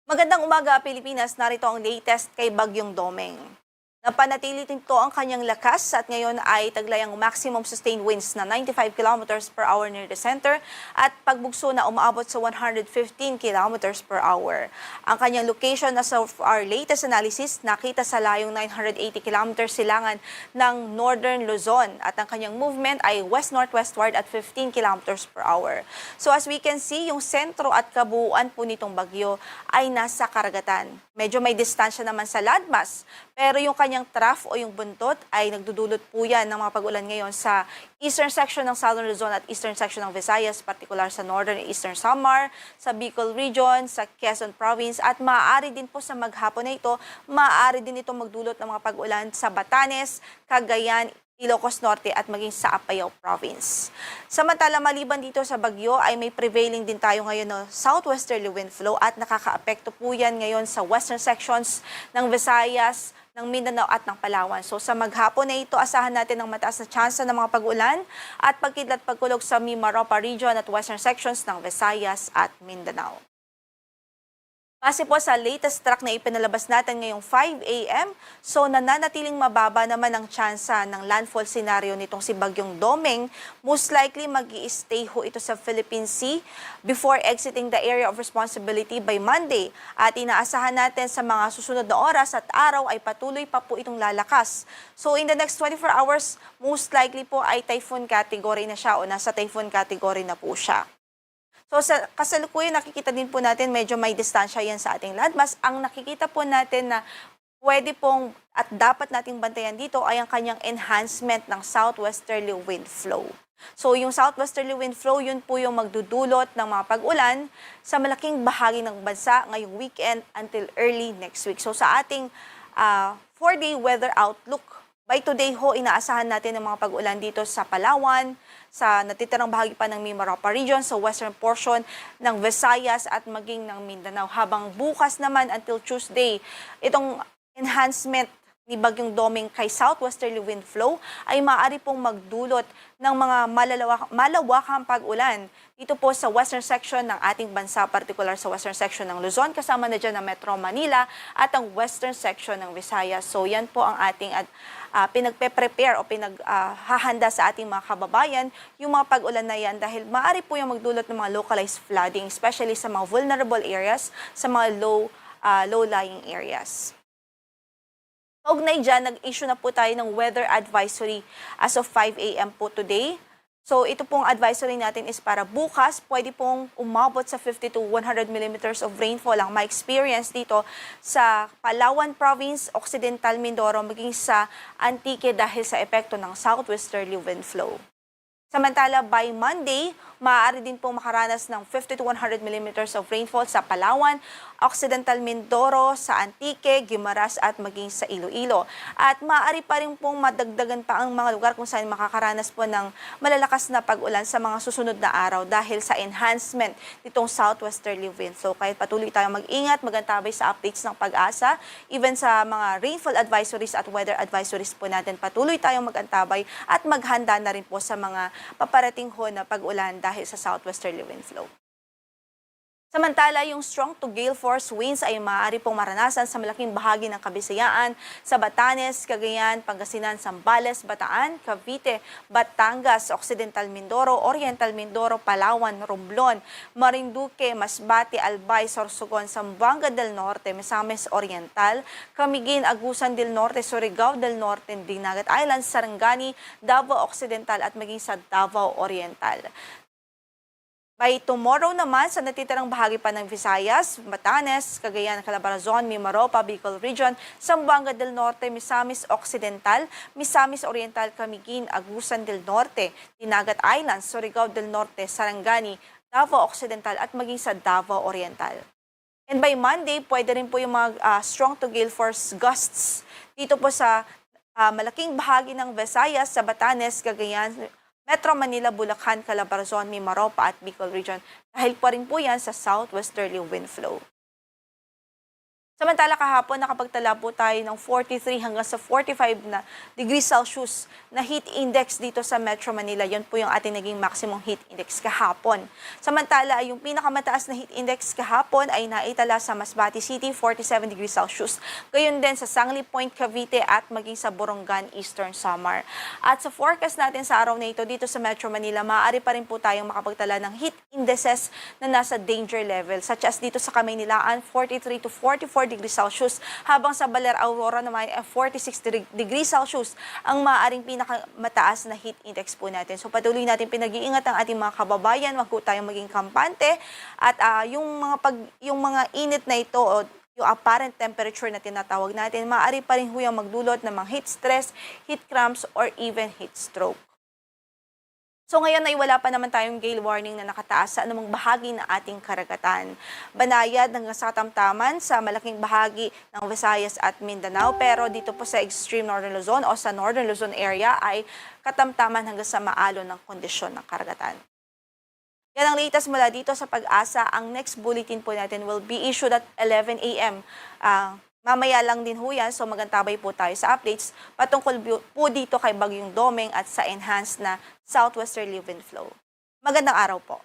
Magandang umaga, Pilipinas. Narito ang latest kay Bagyong Domeng. Napanatili nito ang kanyang lakas at ngayon ay taglay ang maximum sustained winds na 95 kilometers per hour near the center at pagbugso na umaabot sa 115 kilometers per hour. Ang kanyang location as of our latest analysis nakita sa layong 980 kilometers silangan ng northern Luzon at ang kanyang movement ay west-northwestward at 15 kilometers per hour. So as we can see, yung sentro at kabuuan po nitong bagyo ay nasa karagatan. Medyo may distansya naman sa landmass, pero yung kanyang trough o yung buntot ay nagdudulot po yan ng mga pag-ulan ngayon sa eastern section ng Southern Luzon at eastern section ng Visayas, particular sa northern and eastern Samar, sa Bicol region, sa Quezon province at maaari din po sa maghapon na ito, maaari din ito magdulot ng mga pag-ulan sa Batanes, Cagayan, Ilocos Norte at maging sa Apayao Province. Samantala maliban dito sa bagyo ay may prevailing din tayo ngayon ng southwesterly wind flow at nakakaapekto po yan ngayon sa western sections ng Visayas, ng Mindanao at ng Palawan. So sa maghapon na ito, asahan natin ang mataas na tsansa ng mga pag-ulan at pagkidlat pagkulog sa Mimaropa region at western sections ng Visayas at Mindanao. Base po sa latest track na ipinalabas natin ngayong 5 a.m., so nananatiling mababa naman ang tsansa ng landfall scenario nitong si Bagyong Domeng. Most likely mag-i-stay ho ito sa Philippine Sea before exiting the area of responsibility by Monday. At inaasahan natin sa mga susunod na oras at araw ay patuloy pa po itong lalakas. So in the next 24 hours, most likely po ay typhoon category na siya o nasa typhoon category na po siya. So sa kasalukuyan nakikita din po natin medyo may distansya yan sa ating landmass. Ang nakikita po natin na pwede pong at dapat nating bantayan dito ay ang kanyang enhancement ng southwesterly wind flow. So yung southwesterly wind flow, yun po yung magdudulot ng mga pag-ulan sa malaking bahagi ng bansa ngayong weekend until early next week. So sa ating 4-day weather outlook, by today ho, inaasahan natin ang mga pag-ulan dito sa Palawan, sa natitirang bahagi pa ng Mimaropa region, sa western portion ng Visayas at maging ng Mindanao. Habang bukas naman until Tuesday, itong enhancement ni Bagyong Domeng kay southwesterly wind flow ay maaari pong magdulot ng mga malawakang pag-ulan dito po sa western section ng ating bansa, particular sa western section ng Luzon, kasama na dyan ang Metro Manila at ang western section ng Visayas. So yan po ang ating pinagpe-prepare o hahanda sa ating mga kababayan yung mga pag-ulan na yan dahil maaari po yung magdulot ng mga localized flooding, especially sa mga vulnerable areas, sa mga low-lying areas. Kaugnay dyan, nag-issue na po tayo ng weather advisory as of 5 a.m. po today. So ito pong advisory natin is para bukas, pwede pong umabot sa 50 to 100 millimeters of rainfall ang ma-experience dito sa Palawan Province, Occidental Mindoro, maging sa Antique dahil sa epekto ng southwesterly wind flow. Samantala, by Monday, maaari din pong makaranas ng 50 to 100 millimeters of rainfall sa Palawan, Occidental Mindoro, sa Antique, Guimaras at maging sa Iloilo. At maaari pa rin pong madagdagan pa ang mga lugar kung saan makakaranas po ng malalakas na pag-ulan sa mga susunod na araw dahil sa enhancement nitong southwesterly wind. So kahit patuloy tayong mag-ingat, magantabay sa updates ng pag-asa, even sa mga rainfall advisories at weather advisories po natin, patuloy tayong mag-antabay at maghanda na rin po sa mga paparating ho na pag-ulan dahil sa southwesterly wind flow. Samantala, yung strong to gale force winds ay maaari pong maranasan sa malaking bahagi ng Kabisayaan, sa Batanes, Cagayan, Pangasinan, Zambales, Bataan, Cavite, Batangas, Occidental Mindoro, Oriental Mindoro, Palawan, Romblon, Marinduque, Masbate, Albay, Sorsogon, Zamboanga del Norte, Misamis Oriental, Camiguin, Agusan del Norte, Surigao del Norte, Dinagat Islands, Sarangani, Davao Occidental at maging sa Davao Oriental. By tomorrow naman, sa natitirang bahagi pa ng Visayas, Batanes, Cagayan, Calabarzon, Mimaropa, Bicol Region, Zamboanga del Norte, Misamis Occidental, Misamis Oriental, Camiguin, Agusan del Norte, Dinagat Islands, Surigao del Norte, Sarangani, Davao Occidental at maging sa Davao Oriental. And by Monday, pwede rin po yung mga strong to gale force gusts dito po sa malaking bahagi ng Visayas, sa Batanes, Cagayan, Metro Manila, Bulacan, Calabarzon, Mimaropa at Bicol Region dahil pa rin po yan sa southwesterly wind flow. Samantala kahapon nakapagtala po tayo ng 43 hanggang sa 45 na degrees Celsius na heat index dito sa Metro Manila. Yan po yung ating naging maximum heat index kahapon. Samantala yung pinakamataas na heat index kahapon ay naitala sa Masbate City, 47 degrees Celsius. Gayon din sa Sangli Point, Cavite at maging sa Borongan, Eastern Samar. At sa forecast natin sa araw na ito dito sa Metro Manila, maaari pa rin po tayong makapagtala ng heat indices na nasa danger level, such as dito sa Kamaynilaan, 43 to 44 degrees Celsius, habang sa Baler Aurora naman ay 46 degrees Celsius ang maaaring pinakamataas na heat index po natin. So patuloy natin pinag-iingat ang ating mga kababayan, wag po tayong maging kampante at yung mga init na ito o yung apparent temperature na tinatawag natin, maaari pa rin huyang magdulot ng mga heat stress, heat cramps, or even heat stroke. So ngayon ay wala pa naman tayong gale warning na nakataas sa anumang bahagi ng ating karagatan. Banayad hanggang sa katamtaman sa malaking bahagi ng Visayas at Mindanao, pero dito po sa extreme northern Luzon o sa northern Luzon area ay katamtaman hanggang sa maalon ng kondisyon ng karagatan. Yan ang latest mula dito sa Pag-asa. Ang next bulletin po natin will be issued at 11 a.m. Mamaya lang din ho yan, so magantabay po tayo sa updates patungkol po dito kay Bagyong Domeng at sa enhanced na southwesterly wind flow. Magandang araw po.